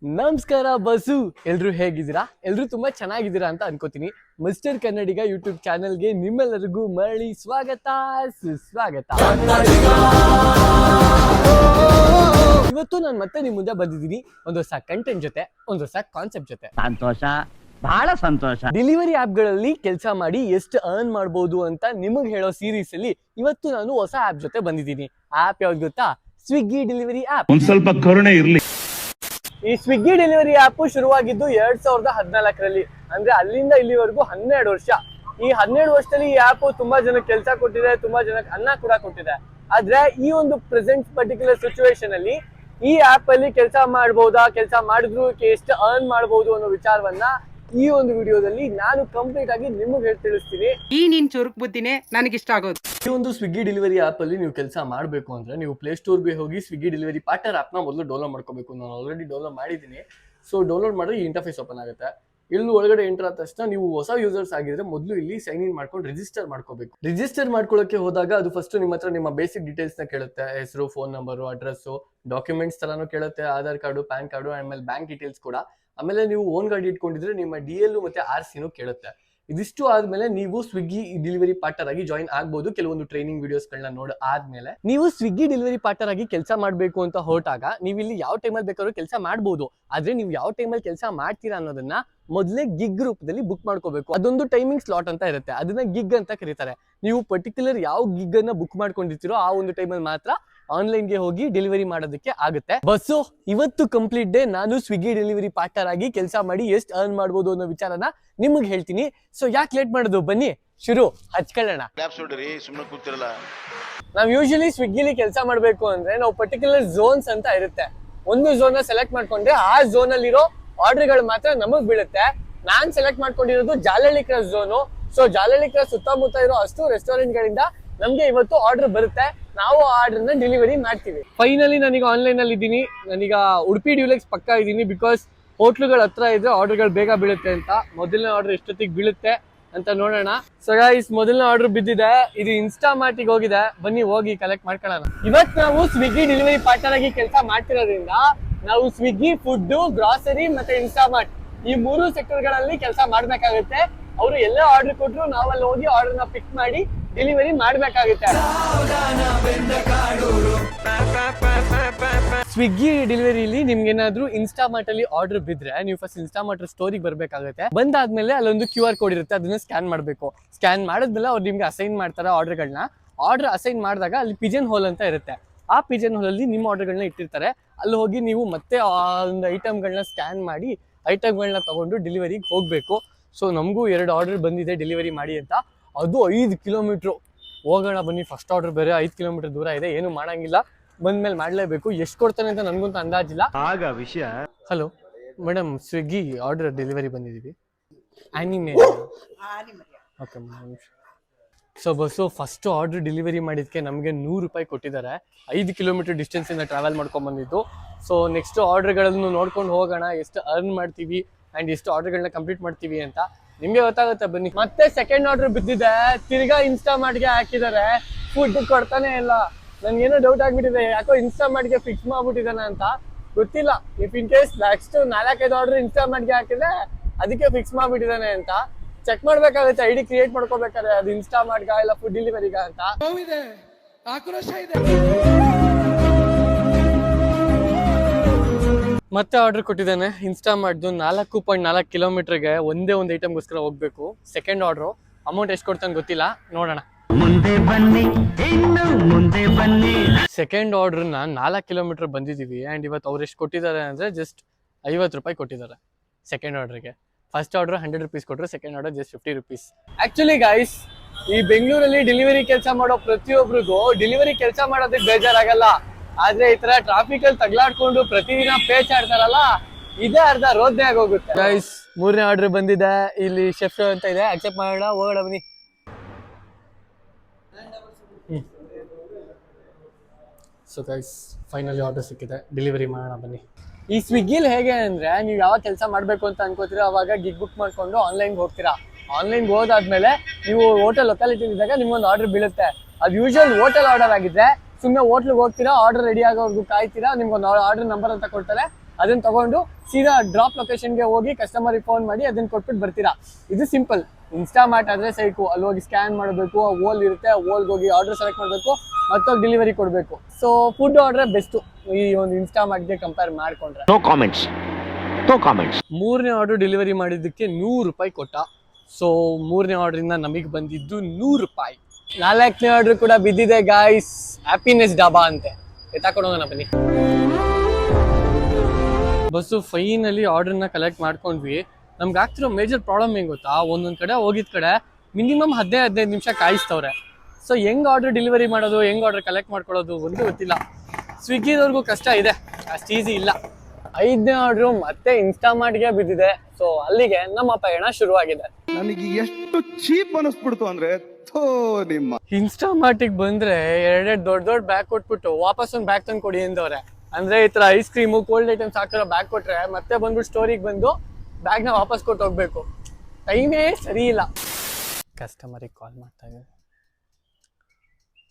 ನಮಸ್ಕಾರ ಬಸ್ಸು. ಎಲ್ರು ಹೇಗಿದ್ದೀರಾ? ಎಲ್ರು ತುಂಬಾ ಚೆನ್ನಾಗಿದ್ದೀರಾ ಅಂತ ಅನ್ಕೋತೀನಿ. ಮಿಸ್ಟರ್ ಕನ್ನಡಿಗ ಯೂಟ್ಯೂಬ್ ಚಾನೆಲ್ಗೆ ನಿಮ್ಮೆಲ್ಲರಿಗೂ ಮರಳಿ ಸ್ವಾಗತ, ಸುಸ್ವಾಗತ. ಇವತ್ತು ನಾನು ಮತ್ತೆ ನಿಮ್ ಮುಂದೆ ಬಂದಿದ್ದೀನಿ ಒಂದು ಹೊಸ ಕಂಟೆಂಟ್ ಜೊತೆ, ಒಂದು ಹೊಸ ಕಾನ್ಸೆಪ್ಟ್ ಜೊತೆ. ಸಂತೋಷ, ಬಹಳ ಸಂತೋಷ. ಡೆಲಿವರಿ ಆಪ್ ಗಳಲ್ಲಿ ಕೆಲಸ ಮಾಡಿ ಎಷ್ಟು ಅರ್ನ್ ಮಾಡಬಹುದು ಅಂತ ನಿಮಗೆ ಹೇಳೋ ಸೀರೀಸ್ ಅಲ್ಲಿ ಇವತ್ತು ನಾನು ಹೊಸ ಆಪ್ ಜೊತೆ ಬಂದಿದ್ದೀನಿ. ಆಪ್ ಯಾವ್ದು ಗೊತ್ತಾ? Swiggy delivery app. ಒಂದ್ ಸ್ವಲ್ಪ ಕರುಣೆ ಇರ್ಲಿ. ಈ ಸ್ವಿಗ್ಗಿ ಡೆಲಿವರಿ ಆಪ್ ಶುರುವಾಗಿದ್ದು 2014ರಲ್ಲಿ, ಅಂದ್ರೆ ಅಲ್ಲಿಂದ ಇಲ್ಲಿವರೆಗೂ 12 ವರ್ಷ. ಈ 12 ವರ್ಷದಲ್ಲಿ ಈ ಆಪ್ ತುಂಬಾ ಜನಕ್ಕೆ ಕೆಲಸ ಕೊಟ್ಟಿದೆ, ತುಂಬಾ ಜನಕ್ಕೆ ಅನ್ನ ಕೂಡ ಕೊಟ್ಟಿದೆ. ಆದ್ರೆ ಈ ಒಂದು ಪ್ರೆಸೆಂಟ್ ಪರ್ಟಿಕ್ಯುಲರ್ ಸಿಚುವೇಶನ್ ಅಲ್ಲಿ ಈ ಆಪ್ ಅಲ್ಲಿ ಕೆಲಸ ಮಾಡಬಹುದಾ, ಕೆಲಸ ಮಾಡಿದ್ರು ಎಷ್ಟು ಅರ್ನ್ ಮಾಡಬಹುದು ಅನ್ನೋ ವಿಚಾರವನ್ನ ಈ ಒಂದು ವಿಡಿಯೋದಲ್ಲಿ ನಾನು ಕಂಪ್ಲೀಟ್ ಆಗಿ ನಿಮಗೆ ತಿಳಿಸ್ತೀನಿ. ಈ ನಿನ್ ಚುರುಕ್ ಬುದ್ಧಿನೇ ನನಗಿಷ್ಟ ಆಗೋದು. ಈ ಒಂದು ಸ್ವಿಗ್ಗಿ ಡೆಲಿವರಿ ಆಪ್ ಅಲ್ಲಿ ನೀವು ಕೆಲಸ ಮಾಡಬೇಕು ಅಂದ್ರೆ ನೀವು ಪ್ಲೇ ಸ್ಟೋರ್ಗೆ ಹೋಗಿ ಸ್ವಿಗ್ಗಿ ಡೆಲಿವರಿ ಪಾರ್ಟ್ನರ್ ಆಪ್ ನ ಮೊದಲು ಡೌನ್ಲೋಡ್ ಮಾಡ್ಕೋಬೇಕು. ನಾನು ಆಲ್ರೆಡಿ ಡೌನ್ಲೋಡ್ ಮಾಡಿದ್ದೀನಿ. ಸೊ ಡೌನ್ಲೋಡ್ ಮಾಡಿದ್ರೆ ಈ ಇಂಟರ್ಫೇಸ್ ಓಪನ್ ಆಗುತ್ತೆ. ಇಲ್ಲಿ ಒಳಗಡೆ ಎಂಟರ್ ಆದ ತಕ್ಷಣ ನೀವು ಹೊಸ ಯೂಸರ್ಸ್ ಆಗಿದ್ರೆ ಮೊದಲು ಇಲ್ಲಿ ಸೈನ್ ಇನ್ ಮಾಡ್ಕೊಂಡು ರಿಜಿಸ್ಟರ್ ಮಾಡ್ಕೋಬೇಕು. ರಿಜಿಸ್ಟರ್ ಮಾಡ್ಕೊಳ್ಳೋಕೆ ಹೋದಾಗ ಅದು ಫಸ್ಟ್ ನಿಮ್ಮ ಹತ್ರ ನಿಮ್ಮ ಬೇಸಿಕ್ ಡೀಟೇಲ್ಸ್ ನ ಕೇಳುತ್ತೆ. ಹೆಸರು, ಫೋನ್ ನಂಬರು, ಅಡ್ರೆಸ್, ಡಾಕ್ಯುಮೆಂಟ್ಸ್ ತರಾನು ಕೇಳುತ್ತೆ. ಆಧಾರ್ ಕಾರ್ಡು, ಪ್ಯಾನ್ ಕಾರ್ಡು, ಆಮೇಲೆ ಬ್ಯಾಂಕ್ ಡೀಟೇಲ್ಸ್ ಕೂಡ. ಆಮೇಲೆ ನೀವು ಓನ್ ಗಾಡಿ ಇಟ್ಕೊಂಡಿದ್ರೆ ನಿಮ್ಮ DL ಮತ್ತೆ RC ಕೇಳುತ್ತೆ. ಇದಿಷ್ಟು ಆದ್ಮೇಲೆ ನೀವು ಸ್ವಿಗ್ಗಿ ಡೆಲಿವರಿ ಪಾರ್ಟ್ನರ್ ಆಗಿ ಜಾಯಿನ್ ಆಗ್ಬಹುದು. ಕೆಲವೊಂದು ಟ್ರೈನಿಂಗ್ ವಿಡಿಯೋಸ್ ಗಳನ್ನ ನೋಡಿ ಆದ್ಮೇಲೆ ನೀವು ಸ್ವಿಗ್ಗಿ ಡೆಲಿವರಿ ಪಾರ್ಟ್ನರ್ ಆಗಿ ಕೆಲಸ ಮಾಡಬೇಕು ಅಂತ ಹೊರಟಾಗ ನೀವು ಇಲ್ಲಿ ಯಾವ ಟೈಮಲ್ಲಿ ಬೇಕಾದ್ರೂ ಕೆಲಸ ಮಾಡಬಹುದು. ಆದ್ರೆ ನೀವು ಯಾವ ಟೈಮಲ್ಲಿ ಕೆಲಸ ಮಾಡ್ತೀರಾ ಅನ್ನೋದನ್ನ ಮೊದಲೇ ಗಿಗ್ ರೂಪದಲ್ಲಿ ಬುಕ್ ಮಾಡ್ಕೋಬೇಕು. ಅದೊಂದು ಟೈಮಿಂಗ್ ಸ್ಲಾಟ್ ಅಂತ ಇರುತ್ತೆ, ಅದನ್ನ ಗಿಗ್ ಅಂತ ಕರೀತಾರೆ. ನೀವು ಪರ್ಟಿಕ್ಯುಲರ್ ಯಾವ ಗಿಗ್ ಅನ್ನ ಬುಕ್ ಮಾಡ್ಕೊಂಡಿರ್ತೀರೋ ಆ ಒಂದು ಟೈಮಲ್ಲಿ ಮಾತ್ರ ಆನ್ಲೈನ್ಗೆ ಹೋಗಿ ಡೆಲಿವರಿ ಮಾಡೋದಕ್ಕೆ ಆಗುತ್ತೆ. ಬಸ್ಸು ಇವತ್ತು ಕಂಪ್ಲೀಟ್ ಡೇ ನಾನು ಸ್ವಿಗ್ಗಿ ಡೆಲಿವರಿ ಪಾರ್ಟ್ನರ್ ಆಗಿ ಕೆಲಸ ಮಾಡಿ ಎಷ್ಟು ಅರ್ನ್ ಮಾಡಬಹುದು ಅನ್ನೋ ವಿಚಾರನ ನಿಮಗೆ ಹೇಳ್ತೀನಿ. ಸೊ ಯಾಕೆ ಲೇಟ್ ಮಾಡೋದು, ಬನ್ನಿ ಶುರು ಹಚ್ಕೊಳ್ಳೋಣ. ನಾವು ಯೂಶಲಿ ಸ್ವಿಗ್ಗಿಲಿ ಕೆಲಸ ಮಾಡಬೇಕು ಅಂದ್ರೆ ನಾವು ಪರ್ಟಿಕ್ಯುಲರ್ ಝೋನ್ಸ್ ಅಂತ ಇರುತ್ತೆ. ಒಂದು ಝೋನ್ ನ ಸೆಲೆಕ್ಟ್ ಮಾಡ್ಕೊಂಡ್ರೆ ಆ ಝೋನ್ ಅಲ್ಲಿರೋ ಆರ್ಡರ್ಗಳು ಮಾತ್ರ ನಮಗ್ ಬೀಳುತ್ತೆ. ನಾನ್ ಸೆಲೆಕ್ಟ್ ಮಾಡ್ಕೊಂಡಿರೋದು Jalahalli cross zone. So Jalahalli cross ಸುತ್ತಮುತ್ತ ಇರೋ ಅಷ್ಟು ರೆಸ್ಟೋರೆಂಟ್ ಗಳಿಂದ ನಮ್ಗೆ ಇವತ್ತು ಆರ್ಡರ್ ಬರುತ್ತೆ. ನಾವು ಆರ್ಡರ್ ನ ಡೆಲಿವರಿ ಮಾಡ್ತೀವಿ. ಫೈನಲಿ ನಾನೀಗ ಆನ್ಲೈನ್ ಅಲ್ಲಿ ಇದ್ದೀನಿ. ನಾನೀಗ ಉಡುಪಿ ಡ್ಯೂಲೆಕ್ಸ್ ಪಕ್ಕ ಇದ್ದೀನಿ. ಬಿಕಾಸ್ ಹೋಟ್ಲುಗಳ ಹತ್ರ ಇದ್ರೆ ಆರ್ಡರ್ಗಳು ಬೇಗ ಬೀಳುತ್ತೆ ಅಂತ. ಮೊದಲನೇ ಆರ್ಡರ್ ಎಷ್ಟೊತ್ತಿಗೆ ಬೀಳುತ್ತೆ ಅಂತ ನೋಡೋಣ. ಸೊ ಗೈಸ್, ಮೊದಲನೇ ಆರ್ಡರ್ ಬಿದ್ದಿದೆ. ಇದು ಇನ್ಸ್ಟಾಮಾರ್ಟಿಗೆ ಹೋಗಿದೆ. ಬನ್ನಿ ಹೋಗಿ ಕಲೆಕ್ಟ್ ಮಾಡ್ಕೊಳ್ಳೋಣ. ಇವತ್ತು ನಾವು ಸ್ವಿಗ್ಗಿ ಡೆಲಿವರಿ ಪಾರ್ಟ್ನರ್ ಆಗಿ ಕೆಲಸ ಮಾಡ್ತಿರೋದ್ರಿಂದ ನಾವು ಸ್ವಿಗ್ಗಿ, ಫುಡ್, ಗ್ರಾಸರಿ ಮತ್ತೆ ಇನ್ಸ್ಟಾಮಾರ್ಟ್ ಈ 3 ಸೆಕ್ಟರ್ ಗಳಲ್ಲಿ ಕೆಲಸ ಮಾಡ್ಬೇಕಾಗುತ್ತೆ. ಅವರು ಎಲ್ಲೇ ಆರ್ಡರ್ ಕೊಟ್ರು ನಾವಲ್ಲಿ ಹೋಗಿ ಆರ್ಡರ್ ನ ಪಿಕ್ ಮಾಡಿ ಡೆಲಿವರಿ ಮಾಡ್ಬೇಕಾಗುತ್ತೆ. ಸ್ವಿಗ್ಗಿ ಡೆಲಿವರಿಲಿ ನಿಮ್ಗೆ ಏನಾದ್ರು ಇನ್ಸ್ಟಾಮಾರ್ಟ್ ಅಲ್ಲಿ ಆರ್ಡರ್ ಬಿದ್ರೆ ನೀವು ಫಸ್ಟ್ ಇನ್ಸ್ಟಾಮಾರ್ಟ್ ಸ್ಟೋರಿಗೆ ಬರ್ಬೇಕಾಗುತ್ತೆ. ಬಂದಾದ್ಮೇಲೆ ಅಲ್ಲೊಂದು QR ಕೋಡ್ ಇರುತ್ತೆ, ಅದನ್ನ ಸ್ಕ್ಯಾನ್ ಮಾಡಬೇಕು. ಸ್ಕ್ಯಾನ್ ಮಾಡಿದ್ಮೇಲೆ ಅವ್ರು ನಿಮ್ಗೆ ಅಸೈನ್ ಮಾಡ್ತಾರೆ ಆರ್ಡರ್ಗಳನ್ನ. ಆರ್ಡರ್ ಅಸೈನ್ ಮಾಡಿದಾಗ ಅಲ್ಲಿ ಪಿಜನ್ ಹೋಲ್ ಅಂತ ಇರುತ್ತೆ. ಆ ಪಿಜನ್ ಹೋಲ್ ಅಲ್ಲಿ ನಿಮ್ಮ ಆರ್ಡರ್ಗಳನ್ನ ಇಟ್ಟಿರ್ತಾರೆ. ಅಲ್ಲಿ ಹೋಗಿ ನೀವು ಮತ್ತೆ ಒಂದು ಐಟಮ್ಗಳನ್ನ ಸ್ಕ್ಯಾನ್ ಮಾಡಿ ಐಟಮ್ಗಳನ್ನ ತಗೊಂಡು ಡೆಲಿವರಿಗೆ ಹೋಗ್ಬೇಕು. ಸೊ ನಮಗೂ 2 ಆರ್ಡರ್ ಬಂದಿದೆ ಡೆಲಿವರಿ ಮಾಡಿ ಅಂತ. ಅದು 5 ಕಿಲೋಮೀಟ್ರು ಹೋಗೋಣ ಬನ್ನಿ. ಫಸ್ಟ್ ಆರ್ಡರ್ ಬೇರೆ 5 ಕಿಲೋಮೀಟರ್ ದೂರ ಇದೆ. ಏನು ಮಾಡಂಗಿಲ್ಲ, ಬಂದ್ಮೇಲೆ ಮಾಡ್ಲೇಬೇಕು. ಎಷ್ಟು ಕೊಡ್ತಾನೆ ಅಂತ ನನ್ಗಂತೂ ಅಂದಾಜಿಲ್ಲ. ಆಗ ವಿಷಯ. Hello madam, Swiggy order delivery ಬಂದಿದ್ದೀವಿ. ಆನಿಮೇ. Okay madam. So bus first order delivery ಮಾಡಿದ್ಕೆ ನಮಗೆ 100 ರೂಪಾಯಿ ಕೊಟ್ಟಿದ್ದಾರೆ. 5 ಕಿಲೋಮೀಟರ್ ಡಿಸ್ಟೆನ್ಸ್ ಇಂದ ಟ್ರಾವೆಲ್ ಮಾಡ್ಕೊಂಡ್ ಬಂದಿದ್ದು. ಸೊ ನೆಕ್ಸ್ಟ್ ಆರ್ಡರ್ಗಳನ್ನು ನೋಡ್ಕೊಂಡು ಹೋಗೋಣ, ಎಷ್ಟು ಅರ್ನ್ ಮಾಡ್ತೀವಿ ಅಂಡ್ ಎಷ್ಟು ಆರ್ಡರ್ಗಳನ್ನ ಕಂಪ್ಲೀಟ್ ಮಾಡ್ತೀವಿ ಅಂತ ನಿಮ್ಗೆ ಗೊತ್ತಾಗುತ್ತೆ. ಬನ್ನಿ. ಮತ್ತೆ ಸೆಕೆಂಡ್ ಆರ್ಡರ್ ಬಿದ್ದಿದೆ. ತಿರ್ಗಾ ಇನ್ಸ್ಟಾಮಾರ್ಟ್ಗೆ ಹಾಕಿದ್ದಾರೆ. ಫುಡ್ ಕೊಡ್ತಾನೆ ಇಲ್ಲ. ನನ್ಗೇನೋ ಡೌಟ್ ಆಗ್ಬಿಟ್ಟಿದೆ, ಯಾಕೋ ಇನ್ಸ್ಟಾಮಾರ್ಟ್ಗೆ ಫಿಕ್ಸ್ ಮಾಡ್ಬಿಟ್ಟಿದ್ದಾನೆ ಅಂತ ಗೊತ್ತಿಲ್ಲ. If in case next 4-5 order ಇನ್ಸ್ಟಾಮಾರ್ಟ್ಗೆ ಹಾಕಿದ್ರೆ ಅದಕ್ಕೆ ಫಿಕ್ಸ್ ಮಾಡ್ಬಿಟ್ಟಿದ್ದಾನೆ ಅಂತ ಚೆಕ್ ಮಾಡ್ಬೇಕಾಗುತ್ತೆ. ID ಕ್ರಿಯೇಟ್ ಮಾಡ್ಕೋಬೇಕಾದ್ರೆ ಅದು ಇನ್ಸ್ಟಾಮಾರ್ಟ್ಗ ಇಲ್ಲ ಫುಡ್ ಡೆಲಿವರಿಗ ಅಂತ. ಮತ್ತೆ ಆರ್ಡರ್ ಕೊಟ್ಟಿದ್ದಾನೆ ಇನ್ಸ್ಟಾಮಾರ್ಟ್ದು. 4.4 ಕಿಲೋಮೀಟರ್ಗೆ ಒಂದೇ ಒಂದು ಐಟಮ್ಗೋಸ್ಕರ ಹೋಗ್ಬೇಕು. ಸೆಕೆಂಡ್ ಆರ್ಡರ್ ಅಮೌಂಟ್ ಎಷ್ಟು ಕೊಡ್ತಾನೆ ಗೊತ್ತಿಲ್ಲ, ನೋಡೋಣ. ಮುಂದೆ ಬನ್ನಿ, ಇನ್ನು ಮುಂದೆ ಬನ್ನಿ. ಸೆಕೆಂಡ್ ಆರ್ಡರ್ನ 4 ಕಿಲೋಮೀಟರ್ ಬಂದಿದ್ದೀವಿ. ಆ್ಯಂಡ್ ಇವತ್ತು ಅವ್ರು ಎಷ್ಟು ಕೊಟ್ಟಿದ್ದಾರೆ ಅಂದರೆ ಜಸ್ಟ್ 50 ರೂಪಾಯಿ ಕೊಟ್ಟಿದ್ದಾರೆ ಸೆಕೆಂಡ್ ಆರ್ಡರ್ಗೆ. ಫಸ್ಟ್ ಆರ್ಡರ್ 100 ರೂಪೀಸ್ ಕೊಟ್ಟರು, second order just 50 rupees. Actually guys, ಈ ಬೆಂಗಳೂರಲ್ಲಿ ಡೆಲಿವರಿ ಕೆಲಸ ಮಾಡೋ ಪ್ರತಿಯೊಬ್ಬರಿಗೂ ಡೆಲಿವರಿ ಕೆಲಸ ಮಾಡೋದಕ್ಕೆ ಬೇಜಾರಾಗಲ್ಲ. ಆದ್ರೆ ಈ ತರ ಟ್ರಾಫಿಕ್ ಅಲ್ಲಿ ತಗ್ಲಾಡ್ಕೊಂಡು ಪ್ರತಿದಿನ ಪೇಚಾಡ್ತಾರಲ್ಲ, ಇದೇ ಅರ್ಧ ರೋದನೆ ಆಗೋಗುತ್ತೆ. ಗೈಸ್, 3ನೇ ಆರ್ಡರ್ ಬಂದಿದೆ. ಇಲ್ಲಿ ಶೆಫ್ ಅಂತ ಇದೆ, ಅಕ್ಸೆಪ್ಟ್ ಮಾಡೋಣ, ಹೋಗೋಣ ಬನ್ನಿ. ಸೊ ಗೈಸ್, ಫೈನಲಿ ಆರ್ಡರ್ ಸಿಕ್ಕಿದೆ, ಡೆಲಿವರಿ ಮಾಡೋಣ ಬನ್ನಿ. ಈ ಸ್ವಿಗ್ಗಿಲಿ ಹೇಗೆ ಅಂದ್ರೆ ನೀವು ಯಾವಾಗ ಕೆಲಸ ಮಾಡಬೇಕು ಅಂತ ಅನ್ಕೋತೀರಾ ಅವಾಗ ಗಿಗ್ ಬುಕ್ ಮಾಡ್ಕೊಂಡು ಆನ್ಲೈನ್ಗೆ ಹೋಗ್ತೀರಾ. ಆನ್ಲೈನ್ಗೆ ಹೋದಾದ್ಮೇಲೆ ನೀವು ಹೋಟೆಲ್ ಲೊಕಾಲಿಟಿ ಇದ್ದಾಗ ನಿಮ್ಗೊಂದು ಆರ್ಡರ್ ಬೀಳುತ್ತೆ. ಅದು ಯೂಶುವಲ್ ಹೋಟೆಲ್ ಆರ್ಡರ್ ಆಗಿದ್ರೆ ಸುಮ್ಮನೆ ಹೋಟ್ಲಿಗೆ ಹೋಗ್ತೀರಾ, ಆರ್ಡರ್ ರೆಡಿ ಆಗೋವರೆಗೂ ಕಾಯ್ತೀರಾ, ನಿಮ್ಗೊಂದು ಆರ್ಡರ್ ನಂಬರ್ ಅಂತ ಕೊಡ್ತಾರೆ, ಅದನ್ನ ತಗೊಂಡು ಸೀದಾ ಡ್ರಾಪ್ ಲೊಕೇಶನ್ಗೆ ಹೋಗಿ ಕಸ್ಟಮರ್ಗೆ ಫೋನ್ ಮಾಡಿ ಅದನ್ನ ಕೊಟ್ಬಿಟ್ಟು ಬರ್ತೀರಾ. ಇದು ಸಿಂಪಲ್. ಇನ್ಸ್ಟಾಮಾರ್ಟ್ ಆದ್ರೆ ಸೈಕು, ಅಲ್ಲಿ ಹೋಗಿ ಸ್ಕ್ಯಾನ್ ಮಾಡಬೇಕು, ಓಲ್ ಇರುತ್ತೆ, ಓಲ್ಗೆ ಹೋಗಿ ಆರ್ಡರ್ ಸೆಲೆಕ್ಟ್ ಮಾಡಬೇಕು, ಮತ್ತೆ ಡೆಲಿವರಿ ಕೊಡಬೇಕು. ಸೊ ಫುಡ್ ಆರ್ಡ್ರೆ ಬೆಸ್ಟ್ ಈ ಒಂದು ಇನ್ಸ್ಟಾಮಾರ್ಟ್ಗೆ ಕಂಪೇರ್ ಮಾಡ್ಕೊಂಡ್ರೆ. No comments. 3ನೇ ಆರ್ಡರ್ ಡೆಲಿವರಿ ಮಾಡಿದ್ದಕ್ಕೆ 100 ರೂಪಾಯಿ ಕೊಟ್ಟ. ಸೊ 3ನೇ ಆರ್ಡ್ರಿಂದ ನಮಗೆ ಬಂದಿದ್ದು 100 ರೂಪಾಯಿ. 4ನೇ ಆರ್ಡರ್ ಕೂಡ ಬಿದ್ದಿದೆ ಗಾಯ್ಸ್, ಹ್ಯಾಪಿನೆಸ್ ಡಾಬಾ ಅಂತೆ. ಎತ್ತಾಕೊಂಡೋಗೋಣ ಬನ್ನಿ. ಬಸ್ಸು ಫೈನಲಿ ಆರ್ಡರ್ನ ಕಲೆಕ್ಟ್ ಮಾಡ್ಕೊಂಡ್ವಿ. ನಮ್ಗೆ ಆಗ್ತಿರೋ ಮೇಜರ್ ಪ್ರಾಬ್ಲಮ್ ಹೆಂಗ್ ಗೊತ್ತಾ, ಒಂದೊಂದ್ ಕಡೆ ಹೋಗಿದ್ ಕಡೆ ಮಿನಿಮಮ್ 15 ನಿಮಿಷ ಕಾಯಿಸ್ತವ್ರೆ. ಸೊ ಹೆಂಗ್ ಆರ್ಡರ್ ಡೆಲಿವರಿ ಮಾಡೋದು, ಹೆಂಗ್ ಆರ್ಡರ್ ಕಲೆಕ್ಟ್ ಮಾಡ್ಕೊಳ್ಳೋದು ಒಂದು ಗೊತ್ತಿಲ್ಲ. ಸ್ವಿಗ್ಗಿದವ್ರಿಗೂ ಕಷ್ಟ ಇದೆ, ಅಷ್ಟು ಈಸಿ ಇಲ್ಲ. 5ನೇ ಆರ್ಡ್ರು ಮತ್ತೆ ಇನ್ಸ್ಟಾಮಾರ್ಟ್ಗೆ ಬಿದ್ದಿದೆ. ಸೊ ಅಲ್ಲಿಗೆ ನಮ್ಮ ಪಯಣ ಶುರುವಾಗಿದೆ. ನನಗೆ ಎಷ್ಟು ಚೀಪ್ ಅನಿಸ್ಬಿಡ್ತು ಅಂದ್ರೆ ನಿಮ್ಮ ಇನ್ಸ್ಟಾಮಾರ್ಟಿಗೆ ಬಂದ್ರೆ ಎರಡೆರಡು ದೊಡ್ಡ ಬ್ಯಾಗ್ ಕೊಟ್ಬಿಟ್ಟು ವಾಪಸ್ ಒಂದು ಬ್ಯಾಗ್ ತಂದು ಕೊಡಿ ಅಂದವ್ರೆ. ಅಂದ್ರೆ ಈ ತರ ಐಸ್ ಕ್ರೀಮು ಕೋಲ್ಡ್ ಐಟಮ್ಸ್ ಹಾಕಿರೋ ಬ್ಯಾಗ್ ಕೊಟ್ರೆ ಮತ್ತೆ ಬಂದ್ಬಿಟ್ಟು ಸ್ಟೋರಿಗೆ ಬಂದು ಬ್ಯಾಗ್ನ ವಾಪಸ್ ಕೊಟ್ಟು ಹೋಗ್ಬೇಕು. ಟೈಮೇ ಸರಿ ಇಲ್ಲ. ಕಸ್ಟಮರಿಗೆ ಕಾಲ್ ಮಾಡ್ತಾ ಇದ್ದಾರೆ.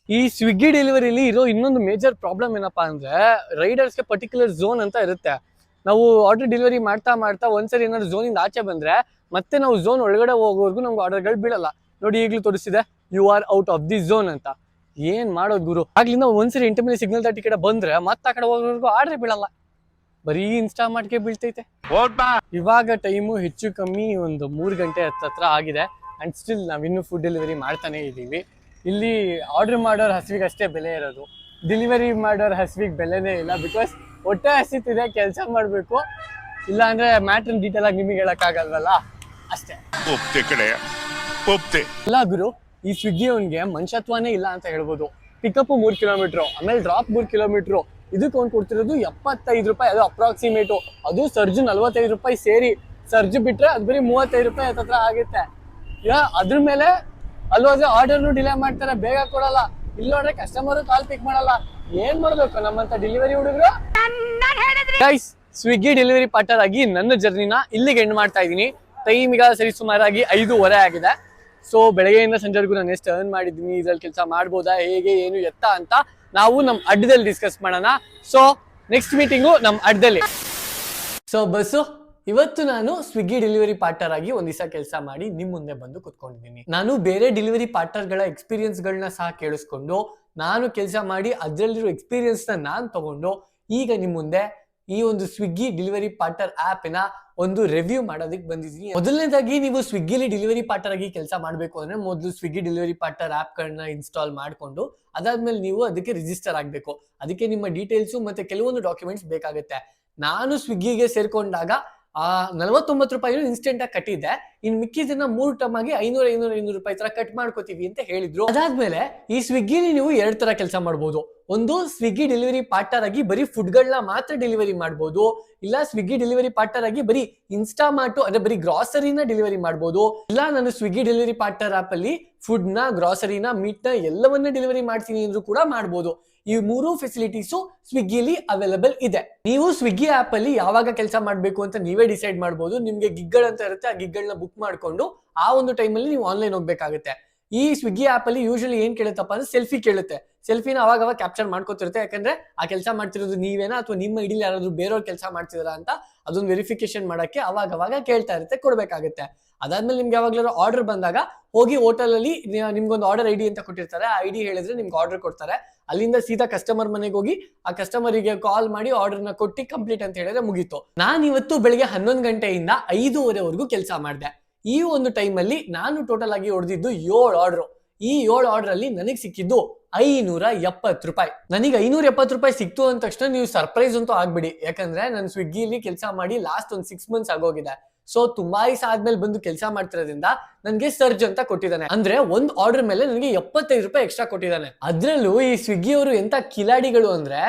ಈ ಸ್ವಿಗ್ಗಿ ಡೆಲಿವರಿಲಿ ಇರೋ ಇನ್ನೊಂದು ಮೇಜರ್ ಪ್ರಾಬ್ಲಮ್ ಏನಪ್ಪಾ ಅಂದ್ರೆ, ರೈಡರ್ಸ್ಗೆ ಪರ್ಟಿಕ್ಯುಲರ್ ಝೋನ್ ಅಂತ ಇರುತ್ತೆ. ನಾವು ಆರ್ಡರ್ ಡೆಲಿವರಿ ಮಾಡ್ತಾ ಒಂದ್ಸರಿ ಏನಾದ್ರು ಝೋನಿಂದ ಆಚೆ ಬಂದ್ರೆ ಮತ್ತೆ ನಾವು ಝೋನ್ ಒಳಗಡೆ ಹೋಗೋವರೆಗೂ ನಮ್ಗೆ ಆರ್ಡರ್ಗಳು ಬೀಳಲ್ಲ. ನೋಡಿ ಈಗಲೂ ತೋರಿಸಿದೆ you are out of the zone ಅಂತ. ಏನ್ ಮಾಡೋದು ಗುರು? ಆಗ್ಲಿಂದ ಒಂದ್ಸರಿ ಇಂಟರ್ಮಿಲಿ ಸಿಗ್ನಲ್ ದಾಟಿ ಕಡೆ ಬಂದ್ರೆ ಮತ್ತೆ ಆ ಕಡೆ ಹೋಗೋವರೆಗೂ ಆರ್ಡರ್ ಬೀಳಲ್ಲ, ಬರೀ ಇನ್ಸ್ಟಾಮಾರ್ಟ್ಗೆ ಬೀಳ್ತೈತೆ. ಇವಾಗ ಟೈಮು ಹೆಚ್ಚು ಕಮ್ಮಿ ಒಂದು 3 ಗಂಟೆ ಹತ್ರ ಆಗಿದೆ. ಅಂಡ್ ಸ್ಟಿಲ್ ನಾವಿನ್ನೂ ಫುಡ್ ಡೆಲಿವರಿ ಮಾಡ್ತಾನೆ ಇದ್ದೀವಿ. ಇಲ್ಲಿ ಆರ್ಡರ್ ಮಾಡೋರ್ ಹಸಿವಿಗೆ ಅಷ್ಟೇ ಬೆಲೆ ಇರೋದು, ಡೆಲಿವರಿ ಮಾಡೋರ್ ಹಸಿವಿಗೆ ಬೆಲೆನೇ ಇಲ್ಲ. ಬಿಕಾಸ್ ಹೊಟ್ಟೆ ಹಸಿತಿದೆ, ಕೆಲಸ ಮಾಡಬೇಕು. ಇಲ್ಲ ಅಂದ್ರೆ ಮ್ಯಾಟ್ರನ್ ಡೀಟೇಲ್ ಆಗಿ ನಿಮಗೆ ಹೇಳಕ್ಕಾಗಲ್ವಲ್ಲ, ಅಷ್ಟೇ. ಇಲ್ಲ ಗುರು, ಈ ಸ್ವಿಗ್ಗಿ ಅವನ್ಗೆ ಮನುಷ್ಯತ್ವನೇ ಇಲ್ಲ ಅಂತ ಹೇಳ್ಬೋದು. ಪಿಕಪ್ 3 ಕಿಲೋಮೀಟ್ರು, ಆಮೇಲೆ ಡ್ರಾಪ್ 3 ಕಿಲೋಮೀಟ್ರು, ಇದಕ್ಕೆ ಅವ್ನು ಕೊಡ್ತಿರೋದು 75 ರೂಪಾಯಿ. ಅದು ಅಪ್ರಾಕ್ಸಿಮೇಟು. ಅದು ಸರ್ಜ್ 45 ರೂಪಾಯಿ ಸೇರಿ. ಸರ್ಜ್ ಬಿಟ್ರೆ ಅದು ಬರೀ 35 ರೂಪಾಯಿ ಹತ್ರ ಆಗುತ್ತೆ. ಅದ್ರ ಮೇಲೆ ಅಲ್ಲೋದ್ರೆ ಆರ್ಡರ್ನು ಡಿಲೇ ಮಾಡ್ತಾರೆ, ಬೇಗ ಕೊಡಲ್ಲ. ಇಲ್ಲೋಡ್ರೆ ಕಸ್ಟಮರ್ ಕಾಲ್ ಪಿಕ್ ಮಾಡಲ್ಲ. ಏನ್ ಮಾಡ್ಬೇಕು ನಮ್ಮಂತ ಡೆಲಿವರಿ ಹುಡುಗರು? ಗೈಸ್, ಸ್ವಿಗ್ಗಿ ಡೆಲಿವರಿ ಪಾರ್ಟ್ನರ್ ಆಗಿ ನನ್ನ ಜರ್ನಿನ ಇಲ್ಲಿಗೆ ಎಂಡ್ ಮಾಡ್ತಾ ಇದ್ದೀನಿ. ಟೈಮ್ ಈಗ ಸರಿ ಸುಮಾರಾಗಿ 5:15 ಆಗಿದೆ. ಸೊ ಬೆಳಗ್ಗೆಯಿಂದ ಸಂಜೆವರೆಗೂ ನಾನು ಎಷ್ಟು ಅರ್ನ್ ಮಾಡಿದ್ದೀನಿ, ಇದ್ರಲ್ಲಿ ಕೆಲಸ ಮಾಡ್ಬೋದಾ, ಹೇಗೆ, ಏನು, ಎತ್ತ ಅಂತ ನಾವು ನಮ್ಮ ಅಡ್ಡದಲ್ಲಿ ಡಿಸ್ಕಸ್ ಮಾಡೋಣ. ಸೊ ನೆಕ್ಸ್ಟ್ ಮೀಟಿಂಗು ನಮ್ಮ ಅಡ್ಡದಲ್ಲಿ. ಸೊ ಬಸ್ಸು, ಇವತ್ತು ನಾನು ಸ್ವಿಗ್ಗಿ ಡೆಲಿವರಿ ಪಾರ್ಟ್ನರ್ ಆಗಿ ಒಂದ್ ದಿವಸ ಕೆಲಸ ಮಾಡಿ ನಿಮ್ ಮುಂದೆ ಬಂದು ಕುತ್ಕೊಂಡಿದ್ದೀನಿ. ನಾನು ಬೇರೆ ಡೆಲಿವರಿ ಪಾರ್ಟ್ನರ್ಗಳ ಎಕ್ಸ್ಪೀರಿಯನ್ಸ್ಗಳನ್ನ ಸಹ ಕೇಳಿಸ್ಕೊಂಡು ನಾನು ಕೆಲಸ ಮಾಡಿ ಅದರಲ್ಲಿರೋ ಎಕ್ಸ್ಪೀರಿಯನ್ಸ್ ನಾನು ತಗೊಂಡು ಈಗ ನಿಮ್ ಮುಂದೆ ಈ ಒಂದು ಸ್ವಿಗ್ಗಿ ಡೆಲಿವರಿ ಪಾರ್ಟ್ನರ್ ಆ್ಯಪಿನ ಒಂದು ರಿವ್ಯೂ ಮಾಡೋದಕ್ಕೆ ಬಂದಿದ್ದೀನಿ. ಮೊದಲನೇದಾಗಿ ನೀವು ಸ್ವಿಗ್ಗಿಲಿ ಡೆಲಿವರಿ ಪಾರ್ಟ್ನರ್ ಆಗಿ ಕೆಲಸ ಮಾಡಬೇಕು ಅಂದ್ರೆ ಮೊದಲು ಸ್ವಿಗ್ಗಿ ಡೆಲಿವರಿ ಪಾರ್ಟ್ನರ್ ಆ್ಯಪ್ಗಳನ್ನ ಇನ್ಸ್ಟಾಲ್ ಮಾಡಿಕೊಂಡು ಅದಾದ್ಮೇಲೆ ನೀವು ಅದಕ್ಕೆ ರಿಜಿಸ್ಟರ್ ಆಗಬೇಕು. ಅದಕ್ಕೆ ನಿಮ್ಮ ಡೀಟೇಲ್ಸು ಮತ್ತೆ ಕೆಲವೊಂದು ಡಾಕ್ಯುಮೆಂಟ್ಸ್ ಬೇಕಾಗುತ್ತೆ. ನಾನು ಸ್ವಿಗ್ಗಿಗೆ ಸೇರ್ಕೊಂಡಾಗ 49 ರೂಪಾಯಿ ಇನ್ಸ್ಟೆಂಟ್ ಆಗಿ ಕಟ್ಟಿದ್ದೆ. ಇನ್ ಮಿಕ್ಕಿದನ್ನ 3 ಟರ್ಮ್ ಆಗಿ 500 ರೂಪಾಯಿ ತರ ಕಟ್ ಮಾಡ್ಕೋತೀವಿ ಅಂತ ಹೇಳಿದ್ರು. ಅದಾದ್ಮೇಲೆ ಈ ಸ್ವಿಗ್ಗಿಲಿ ನೀವು 2 ತರ ಕೆಲಸ ಮಾಡಬಹುದು. ಒಂದು, ಸ್ವಿಗ್ಗಿ ಡೆಲಿವರಿ ಪಾರ್ಟ್ನರ್ ಆಗಿ ಬರೀ ಫುಡ್ ಗಳನ್ನ ಮಾತ್ರ ಡೆಲಿವರಿ ಮಾಡಬಹುದು. ಇಲ್ಲ ಸ್ವಿಗ್ಗಿ ಡೆಲಿವರಿ ಪಾರ್ಟ್ನರ್ ಆಗಿ ಬರೀ ಇನ್ಸ್ಟಾಮಾರ್ಟ್ ಅಂದ್ರೆ ಬರೀ ಗ್ರಾಸರಿನ ಡೆಲಿವರಿ ಮಾಡಬಹುದು. ಇಲ್ಲ ನಾನು ಸ್ವಿಗ್ಗಿ ಡೆಲಿವರಿ ಪಾರ್ಟ್ನರ್ ಆಪ್ ಅಲ್ಲಿ ಫುಡ್ ನ, ಗ್ರಾಸರಿನ, ಮೀಟ್ ನ ಎಲ್ಲವನ್ನ ಡೆಲಿವರಿ ಮಾಡ್ತೀನಿ ಅಂದ್ರೂ ಕೂಡ ಮಾಡಬಹುದು. ಈ 3 ಫೆಸಿಲಿಟೀಸು ಸ್ವಿಗ್ಗಿಲಿ ಅವೈಲೇಬಲ್ ಇದೆ. ನೀವು ಸ್ವಿಗ್ಗಿ ಆಪ್ ಅಲ್ಲಿ ಯಾವಾಗ ಕೆಲಸ ಮಾಡಬೇಕು ಅಂತ ನೀವೇ ಡಿಸೈಡ್ ಮಾಡಬಹುದು. ನಿಮ್ಗೆ ಗಿಗ್ಗಳಂತ ಇರುತ್ತೆ, ಆ ಗಿಗ್ಗಳನ್ನ ಬುಕ್ ಮಾಡ್ಕೊಂಡು ಆ ಒಂದು ಟೈಮಲ್ಲಿ ನೀವು ಆನ್ಲೈನ್ ಹೋಗ್ಬೇಕಾಗುತ್ತೆ. ಈ ಸ್ವಿಗ್ಗಿ ಆಪ್ ಅಲ್ಲಿ ಯೂಶಲಿ ಏನ್ ಕೇಳುತ್ತಪ್ಪ ಅಂದ್ರೆ ಸೆಲ್ಫಿ ಕೇಳುತ್ತೆ. ಸೆಲ್ಫಿನ ಅವಾಗ ಕ್ಯಾಪ್ಚರ್ ಮಾಡ್ಕೊತಿರುತ್ತೆ. ಯಾಕಂದ್ರೆ ಆ ಕೆಲಸ ಮಾಡ್ತಿರೋದು ನೀವೇನಾ ಅಥವಾ ನಿಮ್ಮ ಐಡಿಲಿ ಯಾರಾದ್ರೂ ಬೇರೆಯವ್ರು ಕೆಲಸ ಮಾಡ್ತಿದಾರ ಅಂತ ಅದೊಂದು ವೆರಿಫಿಕೇಶನ್ ಮಾಡಕ್ಕೆ ಅವಾಗ ಕೇಳ್ತಾ ಇರುತ್ತೆ, ಕೊಡ್ಬೇಕಾಗುತ್ತೆ. ಅದಾದ್ಮೇಲೆ ನಿಮ್ಗೆ ಯಾವಾಗ್ಲಾದ್ರು ಆರ್ಡರ್ ಬಂದಾಗ ಹೋಗಿ ಹೋಟೆಲ್ ಅಲ್ಲಿ ನಿಮ್ಗೊಂದು ಆರ್ಡರ್ ಐಡಿ ಅಂತ ಕೊಟ್ಟಿರ್ತಾರೆ. ಆ ಐಡಿ ಹೇಳಿದ್ರೆ ನಿಮ್ಗೆ ಆರ್ಡರ್ ಕೊಡ್ತಾರೆ. ಅಲ್ಲಿಂದ ಸೀದಾ ಕಸ್ಟಮರ್ ಮನೆಗೆ ಹೋಗಿ ಆ ಕಸ್ಟಮರಿಗೆ ಕಾಲ್ ಮಾಡಿ ಆರ್ಡರ್ನ ಕೊಟ್ಟು ಕಂಪ್ಲೀಟ್ ಅಂತ ಹೇಳಿದ್ರೆ ಮುಗೀತು. ನಾನು ಇವತ್ತು ಬೆಳಿಗ್ಗೆ 11 ಗಂಟೆಯಿಂದ 5:30ವರೆಗೂ ಕೆಲಸ ಮಾಡಿದೆ. ಈ ಒಂದು ಟೈಮ್ ಅಲ್ಲಿ ನಾನು ಟೋಟಲ್ ಆಗಿ ಹೊಡೆದಿದ್ದು 7 ಆರ್ಡರ್. ಈ 7 ಆರ್ಡರ್ ಅಲ್ಲಿ ನನಗೆ ಸಿಕ್ಕಿದ್ದು 570 ರೂಪಾಯಿ. ನನಗೆ 570 ರೂಪಾಯಿ ಸಿಕ್ತು ಅಂದ ತಕ್ಷಣ ನೀವು ಸರ್ಪ್ರೈಸ್ ಅಂತೂ ಆಗ್ಬಿಡಿ. ಯಾಕಂದ್ರೆ ನಾನು ಸ್ವಿಗ್ಗಿಲಿ ಕೆಲಸ ಮಾಡಿ ಲಾಸ್ಟ್ ಒಂದು 6 ಮಂತ್ಸ್ ಆಗೋಗಿದೆ. ಸೊ ತುಂಬಾ ದಿವಸ ಆದ್ಮೇಲೆ ಬಂದು ಕೆಲಸ ಮಾಡ್ತಿರೋದ್ರಿಂದ ನನ್ಗೆ ಸರ್ಜ್ ಅಂತ ಕೊಟ್ಟಿದ್ದಾನೆ. ಅಂದ್ರೆ ಒಂದು ಆರ್ಡರ್ ಮೇಲೆ ನನಗೆ 75 ರೂಪಾಯಿ ಎಕ್ಸ್ಟ್ರಾ ಕೊಟ್ಟಿದ್ದಾನೆ. ಅದ್ರಲ್ಲೂ ಈ ಸ್ವಿಗ್ಗಿ ಅವರು ಎಂತ ಕಿಲಾಡಿಗಳು ಅಂದ್ರೆ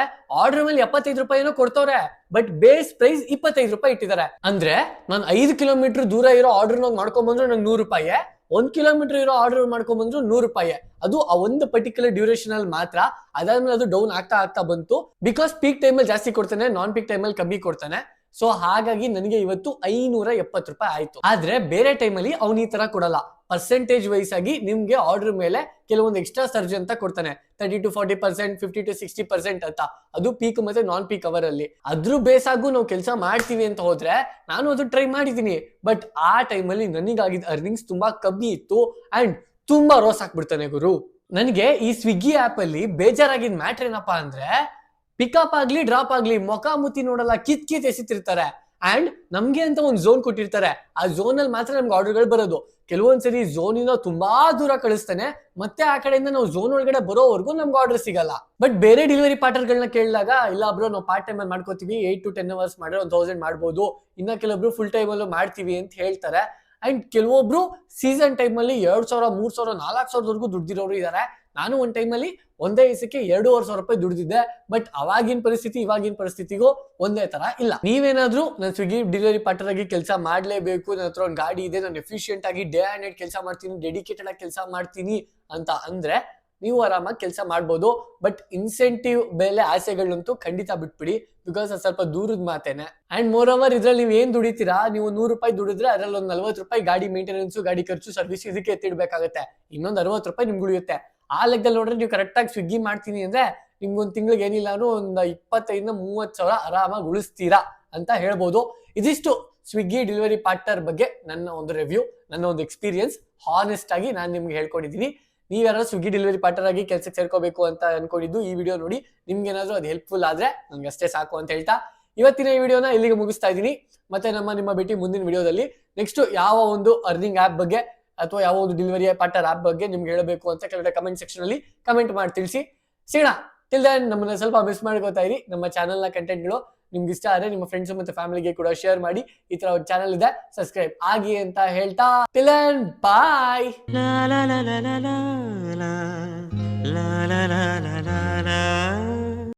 ಆರ್ಡರ್ ಮೇಲೆ 75 ರೂಪಾಯಿನೂ ಕೊಡ್ತವ್ರೆ, ಬಟ್ ಬೇಸ್ ಪ್ರೈಸ್ 25 ರೂಪಾಯಿ ಇಟ್ಟಿದ್ದಾರೆ. ಅಂದ್ರೆ ನಾನು 5 ಕಿಲೋಮೀಟರ್ ದೂರ ಇರೋ ಆರ್ಡರ್ ಮಾಡ್ಕೊಂಡ್ ಬಂದ್ರು ನಂಗೆ 100 ರೂಪಾಯಿ, 1 ಕಿಲೋಮೀಟರ್ ಇರೋ ಆರ್ಡರ್ ಮಾಡ್ಕೊಂಡ್ ಬಂದ್ರು 100 ರೂಪಾಯಿ. ಅದು ಆ ಒಂದು ಪರ್ಟಿಕ್ಯುಲರ್ ಡ್ಯೂರೇಷನ್ ಅಲ್ಲಿ ಮಾತ್ರ. ಅದಾದ್ಮೇಲೆ ಅದು ಡೌನ್ ಆಗ್ತಾ ಬಂತು. ಬಿಕಾಸ್ ಪೀಕ್ ಟೈಮ್ ಅಲ್ಲಿ ಜಾಸ್ತಿ ಕೊಡ್ತಾನೆ, ನಾನ್ ಪೀಕ್ ಟೈಮ್ ಅಲ್ಲಿ ಕಮ್ಮಿ ಕೊಡ್ತಾನೆ. ಸೊ ಹಾಗಾಗಿ ನನಗೆ ಇವತ್ತು 570 ರೂಪಾಯಿ ಆಯ್ತು. ಆದ್ರೆ ಬೇರೆ ಟೈಮ್ ಅಲ್ಲಿ ಅವ್ನು ಈ ತರ ಕೊಡಲ್ಲ. ಪರ್ಸೆಂಟೇಜ್ ವೈಸ್ ಆಗಿ ನಿಮ್ಗೆ ಆರ್ಡರ್ ಮೇಲೆ ಕೆಲವೊಂದು ಎಕ್ಸ್ಟ್ರಾ ಸರ್ಜ್ ಅಂತ ಕೊಡ್ತಾನೆ, 30-40%, 50-60% ಅಂತ. ಅದು ಪೀಕ್ ಮತ್ತೆ ನಾನ್ ಪೀಕ್ ಅವರ್ ಅಲ್ಲಿ. ಅದ್ರ ಬೇಸ್ ಆಗು ನಾವು ಕೆಲಸ ಮಾಡ್ತೀವಿ ಅಂತ ಹೋದ್ರೆ ನಾನು ಅದು ಟ್ರೈ ಮಾಡಿದೀನಿ. ಬಟ್ ಆ ಟೈಮಲ್ಲಿ ನನಗಾಗಿದ್ದ ಅರ್ನಿಂಗ್ಸ್ ತುಂಬಾ ಕಮ್ಮಿ ಇತ್ತು ಅಂಡ್ ತುಂಬಾ ರೋಸ್ ಹಾಕ್ಬಿಡ್ತಾನೆ ಗುರು. ನನಗೆ ಈ ಸ್ವಿಗ್ಗಿ ಆಪ್ ಅಲ್ಲಿ ಬೇಜಾರಾಗಿದ್ ಮ್ಯಾಟ್ರ್ ಏನಪ್ಪಾ ಅಂದ್ರೆ, ಪಿಕಪ್ ಆಗ್ಲಿ ಡ್ರಾಪ್ ಆಗ್ಲಿ ಮುಖ ಮುತ್ತಿ ನೋಡಲ್ಲ, ಕಿತ್ ಎಸಿತಿರ್ತಾರೆ. ಅಂಡ್ ನಮ್ಗೆ ಅಂತ ಒಂದು ಝೋನ್ ಕೊಟ್ಟಿರ್ತಾರೆ, ಆ ಝೋನ್ ಅಲ್ಲಿ ಮಾತ್ರ ನಮ್ಗೆ ಆರ್ಡರ್ಗಳು ಬರೋದು. ಕೆಲವೊಂದ್ಸರಿ ಝೋನಿನ ತುಂಬಾ ದೂರ ಕಳಿಸ್ತಾನೆ, ಮತ್ತೆ ಆ ಕಡೆಯಿಂದ ನಾವು ಝೋನ್ ಒಳಗಡೆ ಬರೋವರೆಗೂ ನಮ್ಗೆ ಆರ್ಡರ್ ಸಿಗಲ್ಲ. ಬಟ್ ಬೇರೆ ಡೆಲಿವರಿ ಪಾರ್ಟ್ನರ್ಗಳನ್ನ ಕೇಳಿದಾಗ, ಇಲ್ಲ ಬ್ರೋ ನಾವು ಪಾರ್ಟ್ ಟೈಮ್ ಅಲ್ಲಿ ಮಾಡ್ಕೋತೀವಿ, 8 to 10 hours ಮಾಡಿದ್ರೆ 1000 ಮಾಡ್ಬೋದು, ಇನ್ನ ಕೆಲವೊಬ್ರು ಫುಲ್ ಟೈಮ್ ಅಲ್ಲೂ ಮಾಡ್ತೀವಿ ಅಂತ ಹೇಳ್ತಾರೆ. ಅಂಡ್ ಕೆಲವೊಬ್ರು ಸೀಸನ್ ಟೈಮ್ ಅಲ್ಲಿ 2000, 3000, 4000 ದುಡ್ದಿರೋರು ಇದಾರೆ. ನಾನು ಒಂದ್ ಟೈಮಲ್ಲಿ ಒಂದೇ ದಿವಸಕ್ಕೆ 2,500 ರೂಪಾಯಿ ದುಡ್ದಿದ್ದೆ. ಬಟ್ ಅವಾಗಿನ ಪರಿಸ್ಥಿತಿ ಇವಾಗಿನ ಪರಿಸ್ಥಿತಿಗೂ ಒಂದೇ ತರ ಇಲ್ಲ. ನೀವೇನಾದ್ರೂ ನಾನು ಸ್ವಿಗ್ಗಿ ಡೆಲಿವರಿ ಪಾರ್ಟ್ನರ್ ಆಗಿ ಕೆಲಸ ಮಾಡ್ಲೇಬೇಕು, ನನ್ನ ಹತ್ರ ಒಂದು ಗಾಡಿ ಇದೆ, ನಾನು ಎಫಿಷಿಯಂಟ್ ಆಗಿ ಡೇ ಅಂಡ್ ನೈಟ್ ಕೆಲಸ ಮಾಡ್ತೀನಿ, ಡೆಡಿಕೇಟೆಡ್ ಆಗಿ ಕೆಲಸ ಮಾಡ್ತೀನಿ ಅಂತ ಅಂದ್ರೆ ನೀವು ಆರಾಮಾಗಿ ಕೆಲಸ ಮಾಡ್ಬೋದು. ಬಟ್ ಇನ್ಸೆಂಟಿವ್ ಬೆಲೆ ಆಸೆಗಳಂತೂ ಖಂಡಿತ ಬಿಟ್ಬಿಡಿ, ಬಿಕಾಸ್ ಅದು ಸ್ವಲ್ಪ ದೂರದ ಮಾತೇನೆ. ಅಂಡ್ ಮೋರ್ ಓವರ್ ಇದ್ರಲ್ಲಿ ನೀವು ಏನ್ ದುಡಿತೀರಾ, ನೀವು 100 ರೂಪಾಯಿ ದುಡಿದ್ರೆ ಅದರಲ್ಲಿ ಒಂದು 40 ರೂಪಾಯಿ ಗಾಡಿ ಮೇಂಟೆನೆನ್ಸ್, ಗಾಡಿ ಖರ್ಚು, ಸರ್ವಿಸ್ ಇದಕ್ಕೆ ಎತ್ತಿಡ್ಬೇಕಾಗತ್ತೆ. ಇನ್ನೊಂದು 60 ರೂಪಾಯಿ ನಿಮ್ಗೆ ಉಳಿಯುತ್ತೆ. ಆ ಲೆಕ್ಕದಲ್ಲಿ ನೋಡ್ರೆ ನೀವು ಕರೆಕ್ಟ್ ಆಗಿ ಸ್ವಿಗ್ಗಿ ಮಾಡ್ತೀನಿ ಅಂದ್ರೆ ನಿಮ್ಗೊಂದು ತಿಂಗಳಿಗೆ ಏನಿಲ್ಲ ಅಂದ್ರೆ ಒಂದು 25,000-30,000 ಸಾವಿರ ಆರಾಮಾಗಿ ಉಳಿಸ್ತೀರಾ ಅಂತ ಹೇಳ್ಬೋದು. ಇದಿಷ್ಟು ಸ್ವಿಗ್ಗಿ ಡೆಲಿವರಿ ಪಾರ್ಟ್ನರ್ ಬಗ್ಗೆ ನನ್ನ ಒಂದು ರಿವ್ಯೂ, ನನ್ನ ಒಂದು ಎಕ್ಸ್ಪೀರಿಯನ್ಸ್. ಹಾನೆಸ್ಟ್ ಆಗಿ ನಾನು ನಿಮ್ಗೆ ಹೇಳ್ಕೊಂಡಿದ್ದೀನಿ. ನೀವ್ಯಾರು ಸ್ವಿಗ್ಗಿ ಡೆಲಿವರಿ ಪಾರ್ಟ್ನರ್ ಆಗಿ ಕೆಲಸಕ್ಕೆ ಸೇರ್ಕೋಬೇಕು ಅಂತ ಅನ್ಕೊಂಡಿದ್ದು ಈ ವಿಡಿಯೋ ನೋಡಿ ನಿಮ್ಗೆ ಏನಾದ್ರು ಅದು ಹೆಲ್ಪ್ಫುಲ್ ಆದ್ರೆ ನನ್ಗೆ ಅಷ್ಟೇ ಸಾಕು ಅಂತ ಹೇಳ್ತಾ ಇವತ್ತಿನ ಈ ವಿಡಿಯೋನ ಇಲ್ಲಿಗೆ ಮುಗಿಸ್ತಾ ಇದ್ದೀನಿ. ಮತ್ತೆ ನಿಮ್ಮ ಭೇಟಿ ಮುಂದಿನ ವಿಡಿಯೋದಲ್ಲಿ ನೆಕ್ಸ್ಟ್ ಯಾವ ಒಂದು ಅರ್ನಿಂಗ್ ಆಪ್ ಬಗ್ಗೆ ಅಥವಾ ಯಾವ ಒಂದು ಡೆಲಿವರಿ ಪಾರ್ಟ್ನರ್ ಆಪ್ ಬಗ್ಗೆ ನಿಮ್ಗೆ ಹೇಳಬೇಕು ಅಂತ ಕೆಳಗಡೆ ಕಮೆಂಟ್ ಸೆಕ್ಷನ್ ಅಲ್ಲಿ ಕಮೆಂಟ್ ಮಾಡಿ ತಿಳಿಸಿ. ಸಿಗೋಣ. ಟಿಲ್ ದೆನ್ ನಮ್ಮನ್ನ ಸ್ವಲ್ಪ ಮಿಸ್ ಮಾಡ್ಕೋತಾ ಇರಿ. ನಮ್ಮ ಚಾನೆಲ್ ನ ಕಂಟೆಂಟ್ಗಳು ನಿಮ್ಗೆ ಇಷ್ಟ ಆದ್ರೆ ನಿಮ್ಮ ಫ್ರೆಂಡ್ಸ್ ಮತ್ತೆ ಫ್ಯಾಮಿಲಿಗೆ ಕೂಡ ಶೇರ್ ಮಾಡಿ. ಈ ತರ ಒಂದು ಚಾನೆಲ್ ಇದೆ, ಸಬ್ಸ್ಕ್ರೈಬ್ ಆಗಿ ಅಂತ ಹೇಳ್ತಾ till then bye. la la la la la la la la la la la la